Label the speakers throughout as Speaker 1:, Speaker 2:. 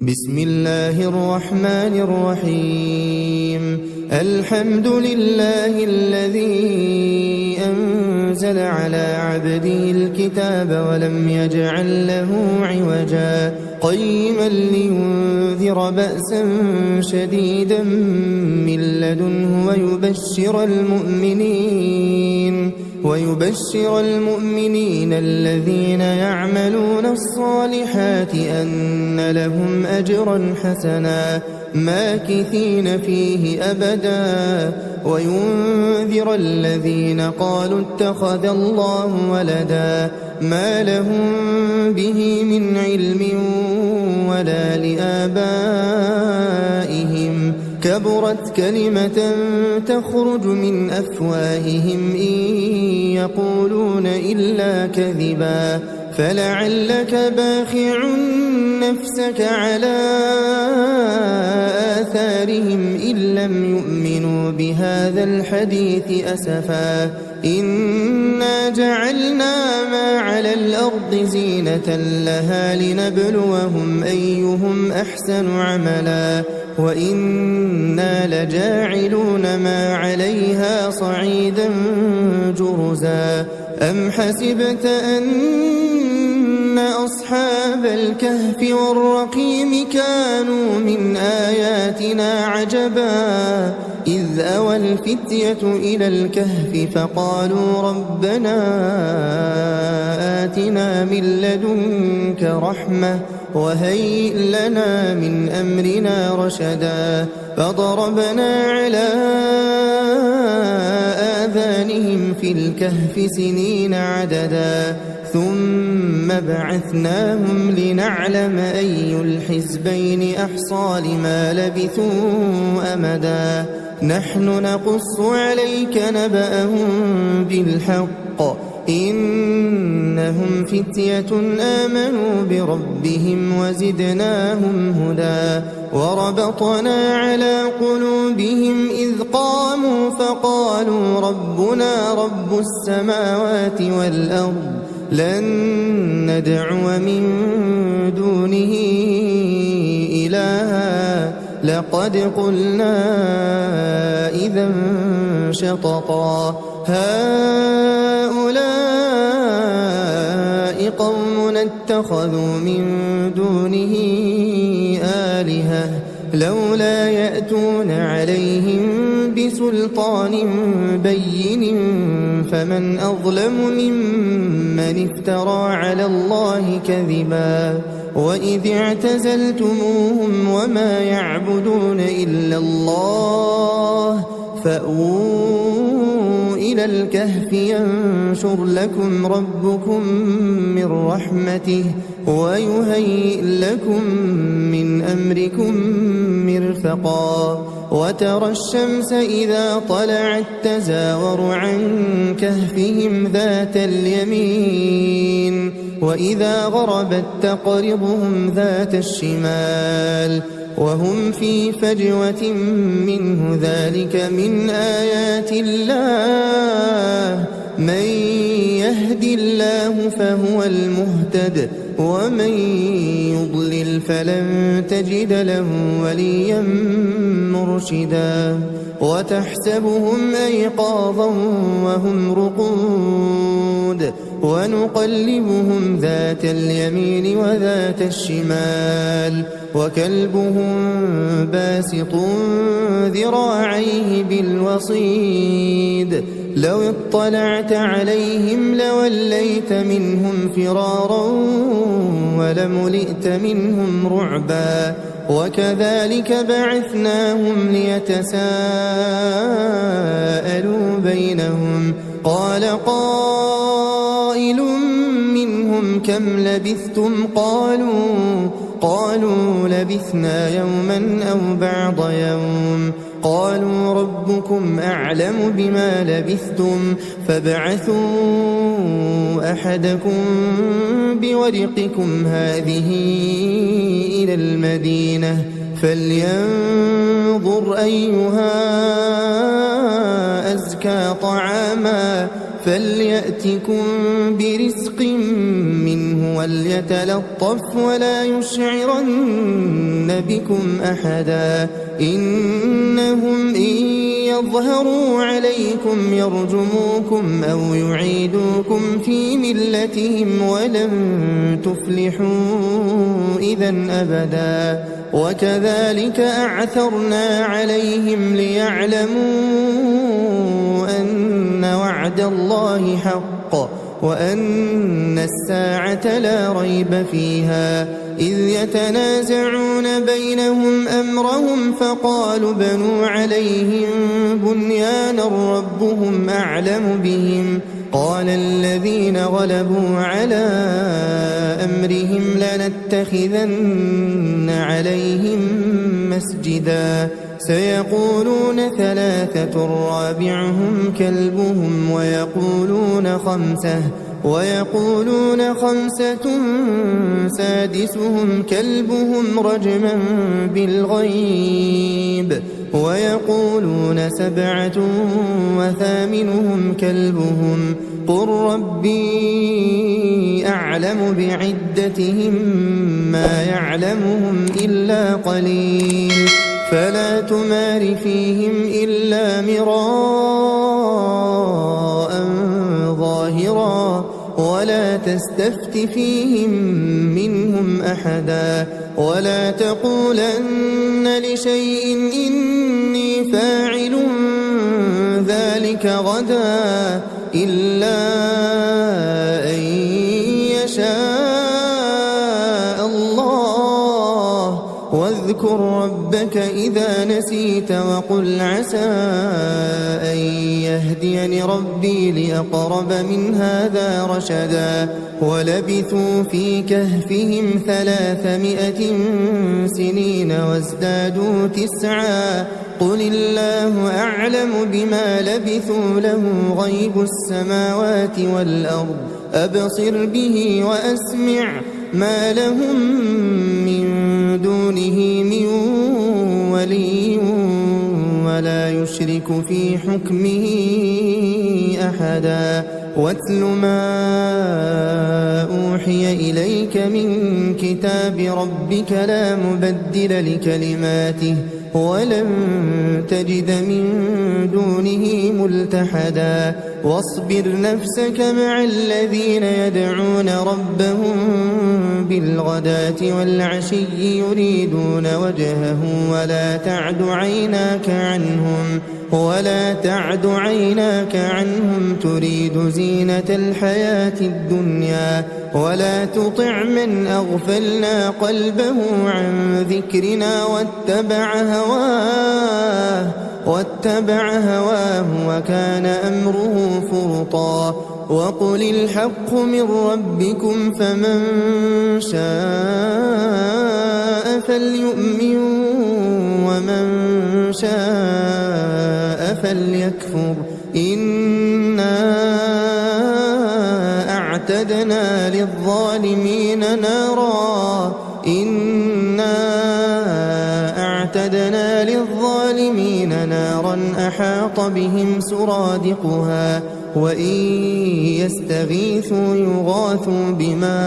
Speaker 1: بسم الله الرحمن الرحيم. الحمد لله الذي أنزل على عبده الكتاب ولم يجعل له عوجا قيما لينذر بأسا شديدا من لدنه ويبشر المؤمنين الذين يعملون الصالحات أن لهم أجرا حسنا ماكثين فيه أبدا وينذر الذين قالوا اتخذ الله ولدا ما لهم به من علم ولا لآبائهم كبرت كلمة تخرج من أفواههم إن يقولون إلا كذبا فلعلك باخع نفسك على آثارهم إن لم يؤمنوا بهذا الحديث أسفا إنا جعلنا ما على الأرض زينة لها لنبلوهم أيهم أحسن عملا وإنا لجاعلون ما عليها صعيدا جرزا أم حسبت أن أصحاب الكهف والرقيم كانوا من آياتنا عجبا إذ أوى الفتية إلى الكهف فقالوا ربنا آتنا من لدنك رحمة وهيئ لنا من أمرنا رشدا فضربنا على آذانهم في الكهف سنين عددا ثم بعثناهم لنعلم أي الحزبين أحصى لما لبثوا أمدا نحن نقص عليك نبأهم بالحق إنهم فتية آمنوا بربهم وزدناهم هدى وربطنا على قلوبهم إذ قاموا فقالوا ربنا رب السماوات والأرض لن ندعو من دونه إلها لقد قلنا إذا شططا هؤلاء قوم اتخذوا من دونه آلهة لولا يأتون عليهم بسلطان بين فمن أظلم ممن افترى على الله كذبا وإذ اعتزلتموهم وما يعبدون إلا الله فأووا إلى الكهف ينشر لكم ربكم من رحمته ويهيئ لكم من أمركم مرفقا وترى الشمس إذا طلعت تزاور عن كهفهم ذات اليمين وإذا غربت تقرضهم ذات الشمال وهم في فجوة منه ذلك من آيات الله من يهد الله فهو المهتد ومن يضلل فلن تجد له وليا مرشدا وتحسبهم أيقاظا وهم رقود ونقلبهم ذات اليمين وذات الشمال وكلبهم باسط ذراعيه بالوصيد لو اطلعت عليهم لوليت منهم فرارا ولملئت منهم رعبا وكذلك بعثناهم ليتساءلوا بينهم قال قائل منهم كم لبثتم قالوا لبثنا يوما أو بعض يوم قالوا ربكم أعلم بما لبثتم فابعثوا أحدكم بورقكم هذه إلى المدينة فلينظر أيها أزكى طعاما فليأتكم برزق منه وليتلطف ولا يشعرن بكم أحدا إنهم إن يظهروا عليكم يرجموكم أو يعيدوكم في ملتهم ولن تفلحوا إذا أبدا وكذلك أعثرنا عليهم ليعلموا أن وعد الله حق وأن الساعة لا ريب فيها إذ يتنازعون بينهم أمرهم فقالوا بنوا عليهم بنيانا ربهم أعلم بهم قال الذين غلبوا على أمرهم لنتخذن عليهم مسجدا سيقولون ثلاثة رابعهم كلبهم ويقولون خمسة سادسهم كلبهم رجما بالغيب ويقولون سبعة وثامنهم كلبهم قل ربي أعلم بعدتهم ما يعلمهم إلا قليل فلا تمار فيهم إلا مراء ظاهرا ولا تستفت فيهم منهم أحدا ولا تقولن لشيء إني فاعل ذلك غدا إلا أن يشاء الله واذكر ربك إذا نسيت وقل عسى أن يهديني ربي لأقرب من هذا رشدا ولبثوا في كهفهم 300 سنين وازدادوا 9 قل الله أعلم بما لبثوا له غيب السماوات والأرض أبصر به وأسمع ما لهم من دونه من ولي ولا يشرك في حكمه أحدا واتل ما أوحي إليك من كتاب ربك لا مبدل لكلماته ولن تجد من دونه ملتحدا واصبر نفسك مع الذين يدعون ربهم بالغداة والعشي يريدون وجهه ولا تعد عيناك عنهم تريد زينة الحياة الدنيا ولا تطع من أغفلنا قلبه عن ذكرنا واتبع هواه وكان أمره فرطا وقل الحق من ربكم فمن شاء فليؤمن ومن شاء فليكفر إنا أعتدنا للظالمين نارا أحاط بهم سرادقها وإن يستغيثوا يغاثوا بماء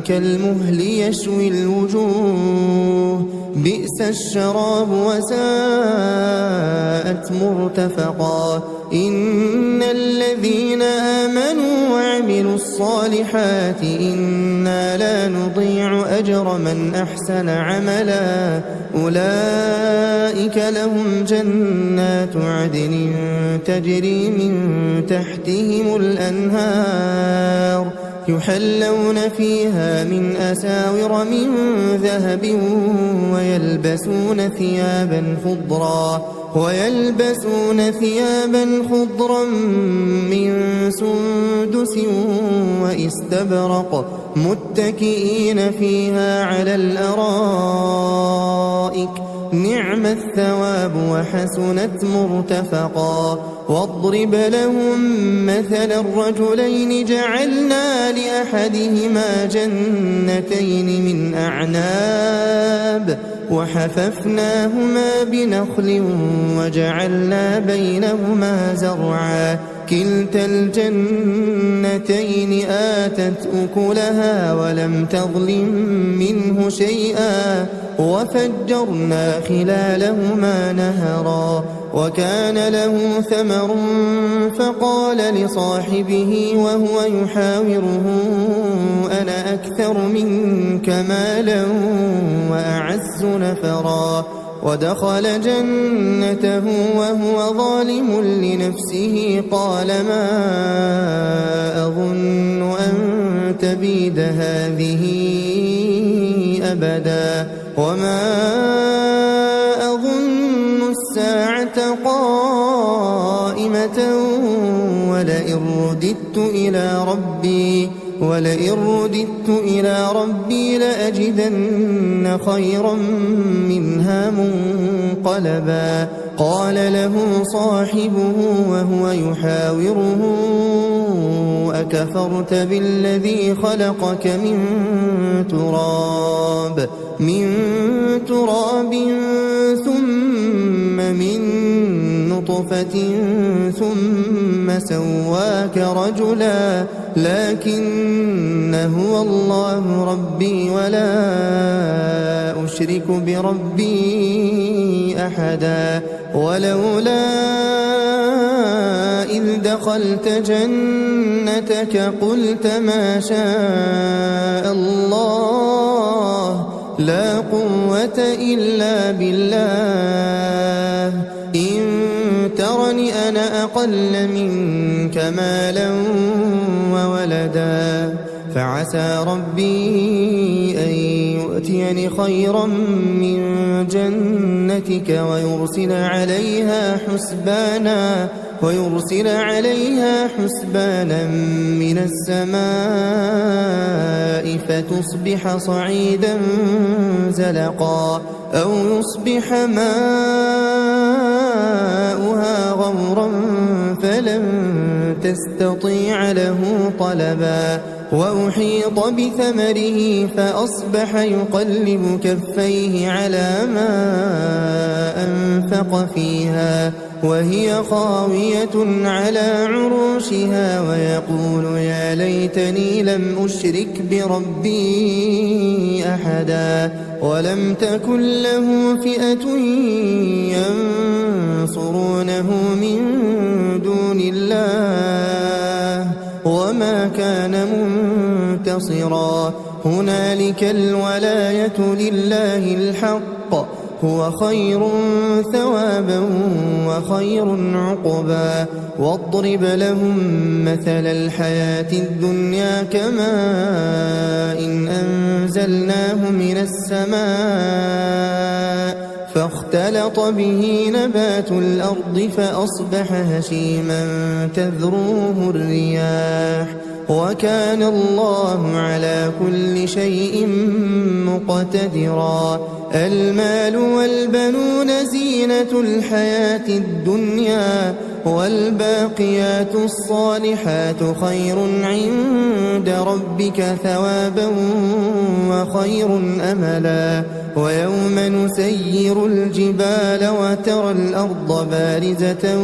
Speaker 1: كالمهل يشوي الوجوه بئس الشراب وساءت مرتفقا إن الذين آمنوا وعملوا الصالحات إنا لا نضيع أجر من أحسن عملا أولئك لهم جنات عدن تجري من تحتهم الأنهار يحلون فيها من أساور من ذهب ويلبسون ثيابا خضرا من سندس واستبرق متكئين فيها على الأرائك نعم الثواب وحسنت مرتفقا واضرب لهم مثل الرجلين جعلنا لأحدهما جنتين من أعناب وحففناهما بنخل وجعلنا بينهما زرعا كلتا الجنتين آتت أكلها ولم تظلم منه منه شيئا وفجرنا خلالهما نهرا وكان له ثمر فقال لصاحبه وهو يحاوره أنا أكثر منك مالا وأعز نفرا ودخل جنته وهو ظالم لنفسه قال ما أظن أن تبيد هذه أبدا وما أظن الساعة قائمة ولئن رددت إلى ربي لأجدن خيرا منها منقلبا قال له صاحبه وهو يحاوره أكفرت بالذي خلقك من تراب ثم من نطفة ثم سواك رجلا لكن هو الله ربي ولا أشرك بربي أحدا ولولا إذ دخلت جنتك قلت ما شاء الله لا قوة إلا بالله إن ترني أنا أقل منك مالا وولدا فعسى ربي أن يؤتيني خيرا من جنتك ويرسل عليها حسبانا من السماء فتصبح صعيدا زلقا أو يصبح ماؤها غورا فلن تستطيع له طلبا وأحيط بثمره فأصبح يقلب كفيه على ما أنفق فيها وهي خاوية على عروشها ويقول يا ليتني لم أشرك بربي أحدا ولم تكن له فئة ينصرونه من دون الله وما كان منتصرا هنالك الولاية لله الحق هو خير ثوابا وخير عقبا واضرب لهم مثل الحياة الدنيا كماء إن أنزلناه من السماء فاختلط به نبات الأرض فأصبح هشيما تذروه الرياح وكان الله على كل شيء مقتدرا المال والبنون زينة الحياة الدنيا والباقيات الصالحات خير عند ربك ثوابا وخير أملا ويوم نسير الجبال وترى الأرض بارزة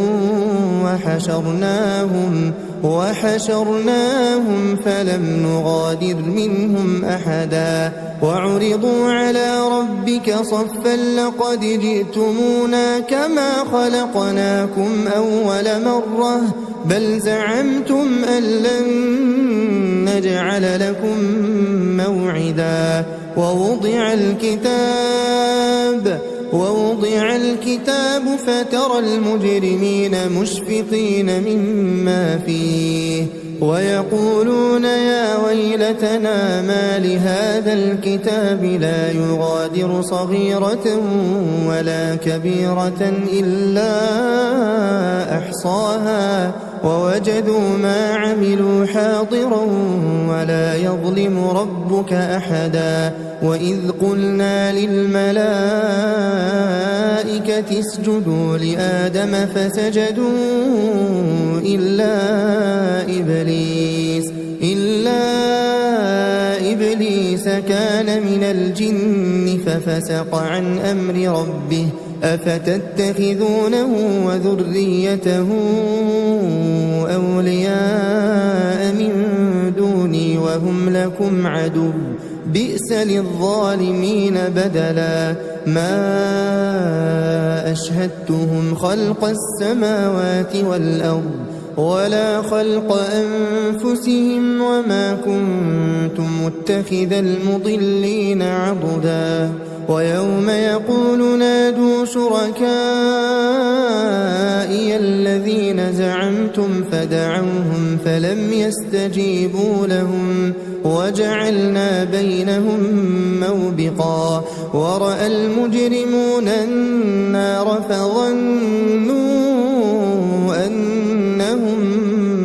Speaker 1: وحشرناهم فلم نغادر منهم أحدا وعرضوا على ربك صفا لقد جئتمونا كما خلقناكم أول مرة بل زعمتم أن لن نجعل لكم موعدا ووضع الكتاب فترى المجرمين مشفقين مما فيه ويقولون يا ويلتنا ما لهذا الكتاب لا يغادر صغيرة ولا كبيرة إلا أحصاها ووجدوا ما عملوا حاضرا ولا يظلم ربك أحدا وإذ قلنا للملائكة اسجدوا لآدم فسجدوا إلا إبليس كان من الجن ففسق عن أمر ربه أفتتخذونه وذريته أولياء من دوني وهم لكم عدو بئس للظالمين بدلا ما أشهدتهم خلق السماوات والأرض ولا خلق أنفسهم وما كنت متخذ المضلين عضدا ويوم يقول نادوا شركائي الذين زعمتم فدعوهم فلم يستجيبوا لهم وجعلنا بينهم موبقا ورأى المجرمون النار فظنوا أنهم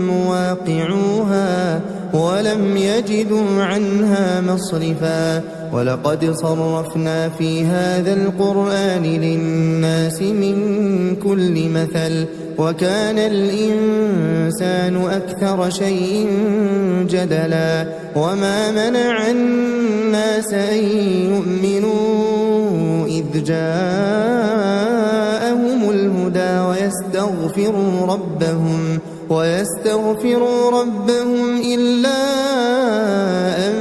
Speaker 1: مواقعوها ولم يجدوا عنها مصرفا ولقد صرفنا في هذا القرآن للناس من كل مثل وكان الإنسان أكثر شيء جدلا وما منع الناس أن يؤمنوا إذ جاءهم الهدى ويستغفروا ربهم إلا أن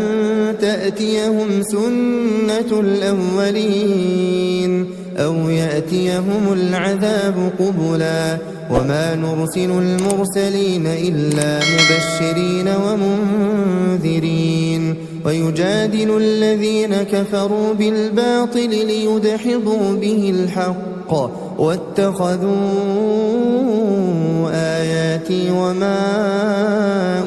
Speaker 1: تأتيهم سنة الأولين أو يأتيهم العذاب قبلا وما نرسل المرسلين إلا مبشرين ومنذرين ويجادل الذين كفروا بالباطل ليدحضوا به الحق واتخذوا آياتي وما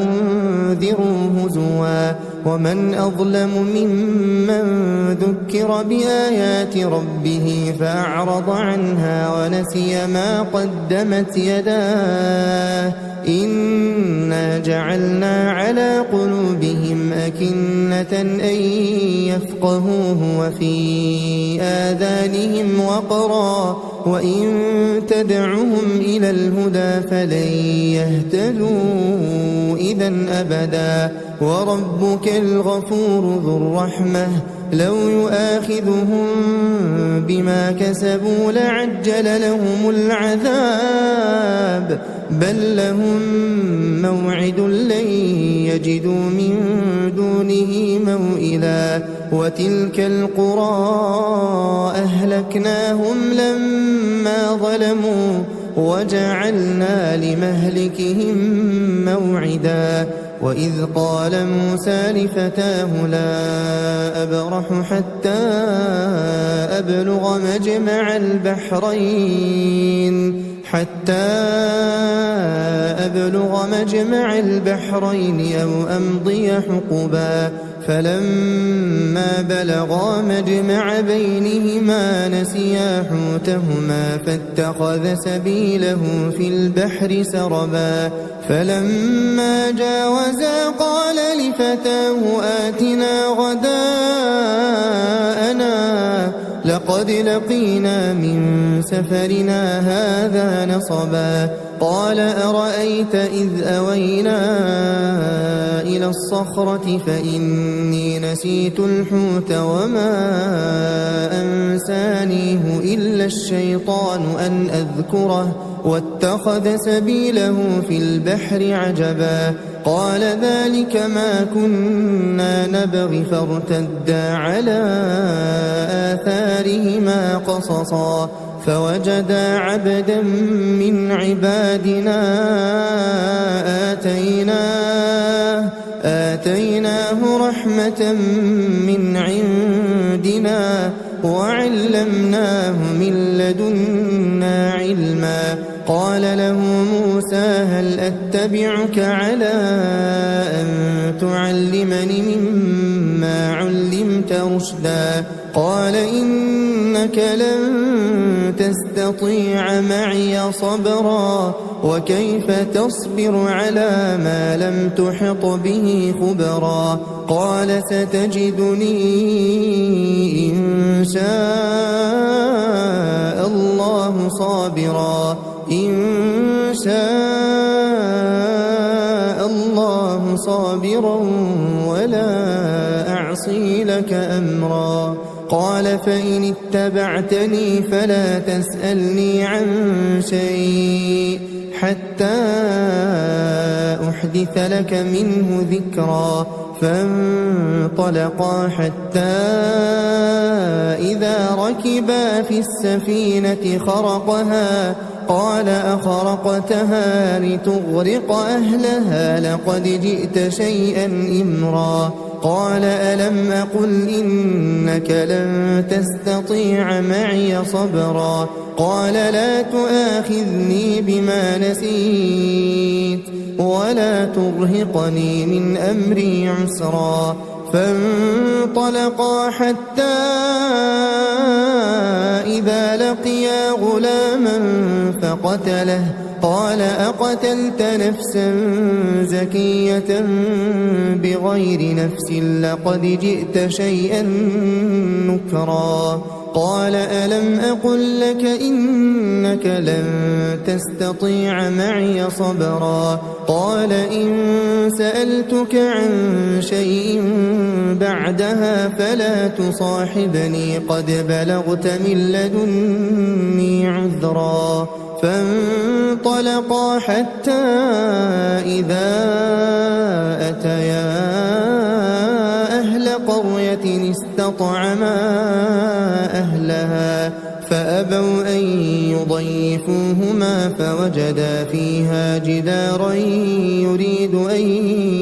Speaker 1: أنذروا هزوا ومن أظلم ممن ذكر بآيات ربه فأعرض عنها ونسي ما قدمت يداه إنا جعلنا على قلوبهم أكنة أن يفقهوه وفي آذانهم وقرا وإن تدعهم إلى الهدى فلن يهتدوا إذا أبدا وربك الغفور ذو الرحمة لو يؤاخذهم بما كسبوا لعجل لهم العذاب بل لهم موعد لن يجدوا من دونه موئلا وتلك القرى أهلكناهم لما ظلموا وجعلنا لمهلكهم موعدا وإذ قال موسى لفتاه لا أبرح حتى أبلغ مجمع البحرين أو أمضي حقبا فلما بلغا مجمع بينهما نسيا حوتهما فاتخذ سبيله في البحر سربا فلما جاوزا قال لفتاه آتنا غداءنا لقد لقينا من سفرنا هذا نصبا قال أرأيت إذ أوينا إلى الصخرة فإني نسيت الحوت وما أنسانيه إلا الشيطان أن أذكره واتخذ سبيله في البحر عجبا قال ذلك ما كنا نبغي فارتدا على آثارهما قصصا فوجدا عبدا من عبادنا آتيناه رحمة من عندنا وعلمناه من لدنا علما قال له موسى هل أتبعك على أن تعلمني مما علمت رشدا قال إنك لن تستطيع معي صبرا وكيف تصبر على ما لم تحط به خبرا قال ستجدني إن شاء الله صابرا ولا أعصي لك أمرا قال فإن اتبعتني فلا تسألني عن شيء حتى أحدث لك منه ذكرا فانطلقا حتى إذا ركبا في السفينة خرقها قال أخرقتها لتغرق أهلها لقد جئت شيئا إمرا قال ألم أقل إنك لن تستطيع معي صبرا قال لا تؤاخذني بما نسيت ولا ترهقني من أمري عسرا فانطلقا حتى إذا لقيا غلاما فقتله قال أقتلت نفسا زكية بغير نفس لقد جئت شيئا نكرا قال ألم أقل لك إنك لن تستطيع معي صبرا قال إن سألتك عن شيء بعدها فلا تصاحبني قد بلغت من لدني عذرا فانطلقا حتى إذا أتيا أهل قرية استطعما أهلها فأبوا أن يضيفوهما فوجدا فيها جدارا يريد أن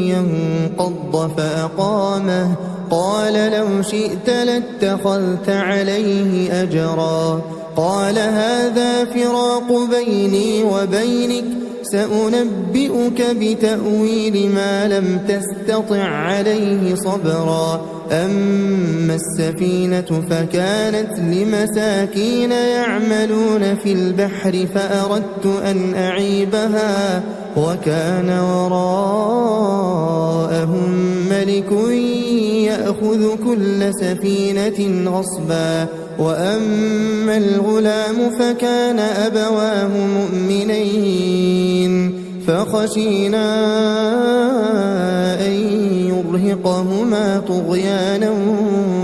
Speaker 1: ينقض فأقامه قال لو شئت لاتخذت عليه أجرا قال هذا فراق بيني وبينك سأنبئك بتأويل ما لم تستطع عليه صبرا أما السفينة فكانت لمساكين يعملون في البحر فأردت أن أعيبها وكان وراءهم ملك يأخذ كل سفينة غصبا وأما الغلام فكان أبواه مؤمنين فخشينا أن يرهقهما طغيانا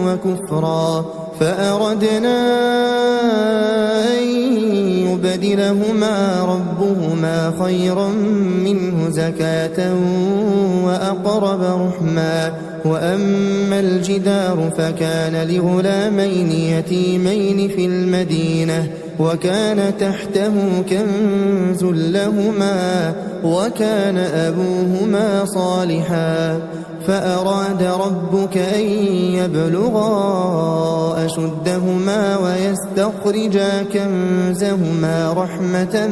Speaker 1: وكفرا فأردنا أن يبدلهما ربهما خيرا منه زكاة وأقرب رحما وأما الجدار فكان لغلامين يتيمين في المدينة وكان تحته كنز لهما وكان أبوهما صالحا فأراد ربك أن يبلغا أشدهما ويستخرجا كنزهما رحمة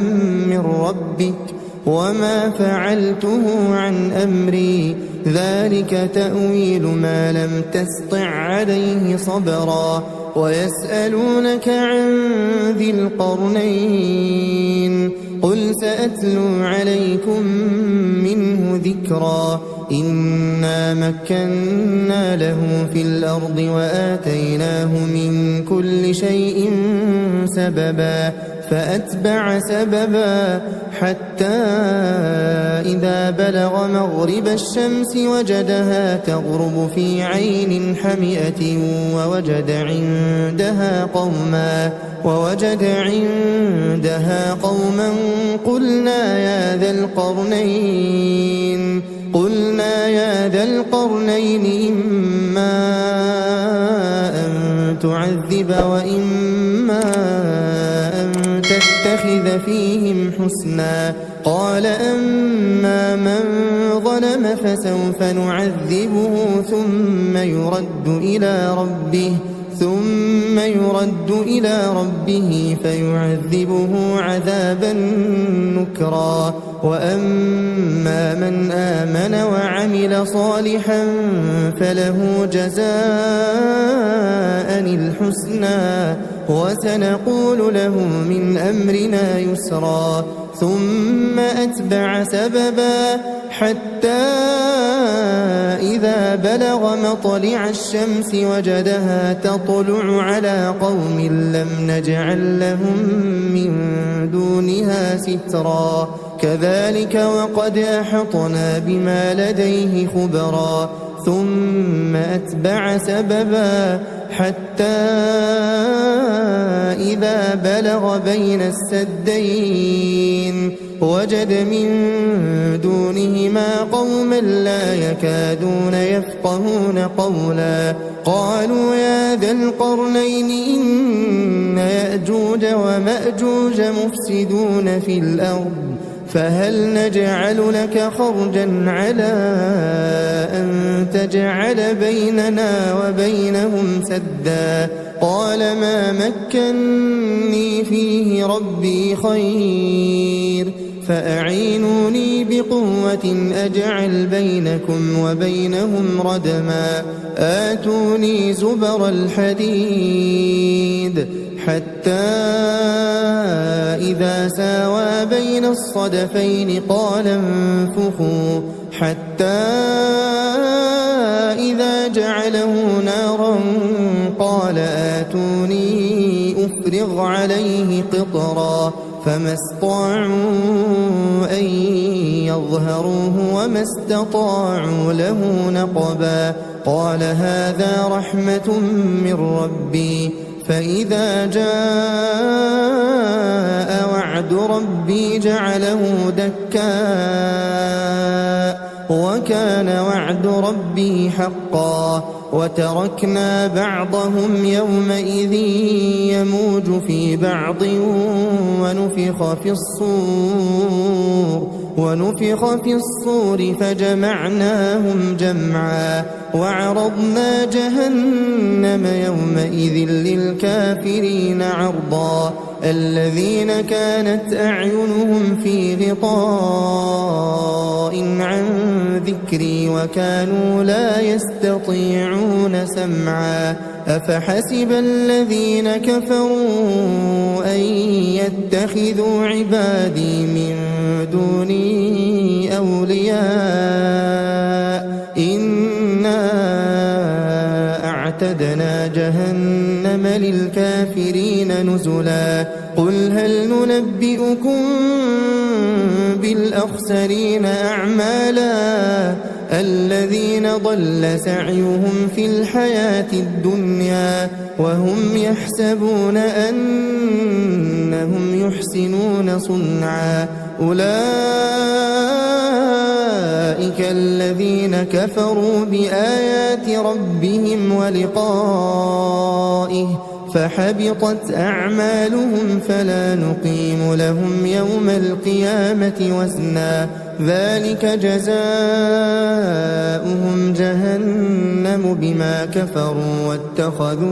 Speaker 1: من ربك وما فعلته عن أمري ذلك تأويل ما لم تسطع عليه صبرا ويسألونك عن ذي القرنين قل سأتلو عليكم منه ذكرا إنا مكنا له في الأرض وآتيناه من كل شيء سببا فأتبع سببا حتى إذا بلغ مغرب الشمس وجدها تغرب في عين حمئة ووجد عندها قوما قلنا يا ذا القرنين إما أن تعذب وإما أن تتخذ فيهم حسنا قال أما من ظلم فسوف نعذبه ثم يرد إلى ربه فيعذبه عذابا نكرا وأما من آمن وعمل صالحا فله جزاء الحسنى وسنقول له من أمرنا يسرا ثم أتبع سببا حتى إذا بلغ مطلع الشمس وجدها تطلع على قوم لم نجعل لهم من دونها سترا كذلك وقد أحطنا بما لديه خبرا ثم أتبع سببا حتى إذا بلغ بين السدين وجد من دونهما قوما لا يكادون يفقهون قولا قالوا يا ذا القرنين إن يأجوج ومأجوج مفسدون في الأرض فهل نجعل لك خرجا على أن تجعل بيننا وبينهم سدا قال ما مكني فيه ربي خير فأعينوني بقوة أجعل بينكم وبينهم ردما آتوني زبر الحديد حتى إذا ساوى بين الصدفين قال انفخوا حتى إذا جعله نارا قال آتوني أفرغ عليه قطرا فما استطاعوا أن يظهروه وما استطاعوا له نقبا قال هذا رحمة من ربي فإذا جاء وعد ربي جعله دكاء وكان وعد ربي حقا وتركنا بعضهم يومئذ يموج في بعض ونفخ في الصور فجمعناهم جمعا وعرضنا جهنم يومئذ للكافرين عرضا الذين كانت أعينهم في غطاء عن ذكري وكانوا لا يستطيعون سمعا أفحسب الذين كفروا أن يتخذوا عبادي من دوني أولياء إنا أعتدنا جهنم للكافرين نزلا قل هل ننبئكم بالأخسرين أعمالا الذين ضل سعيهم في الحياة الدنيا وهم يحسبون أنهم يحسنون صنعا أولئك الذين كفروا بآيات ربهم ولقائه فحبطت أعمالهم فلا نقيم لهم يوم القيامة وزنا ذلك جزاؤهم جهنم بما كفروا واتخذوا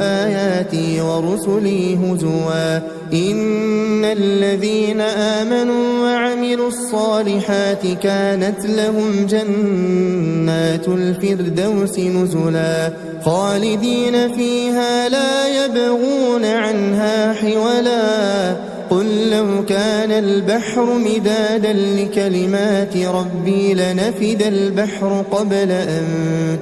Speaker 1: آياتي ورسلي هزوا إن الذين آمنوا وعملوا الصالحات كانت لهم جنات الفردوس نزلا خالدين فيها لا يبغون عنها حولا قل لو كان البحر مدادا لكلمات ربي لنفد البحر قبل أن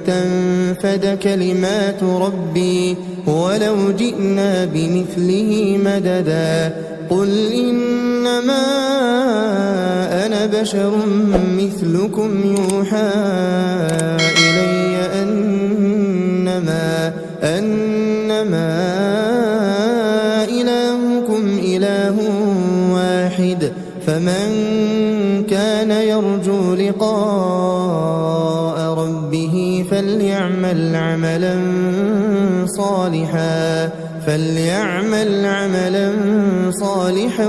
Speaker 1: تنفد كلمات ربي ولو جئنا بمثله مددا قل إنما أنا بشر مثلكم يوحى إلي أنما إلهكم إله واحد فمن كان يرجو لقاء ربه فليعمل عملا صالحا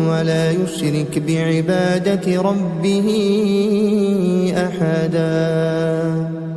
Speaker 1: ولا يشرك بعبادة ربه أحدا.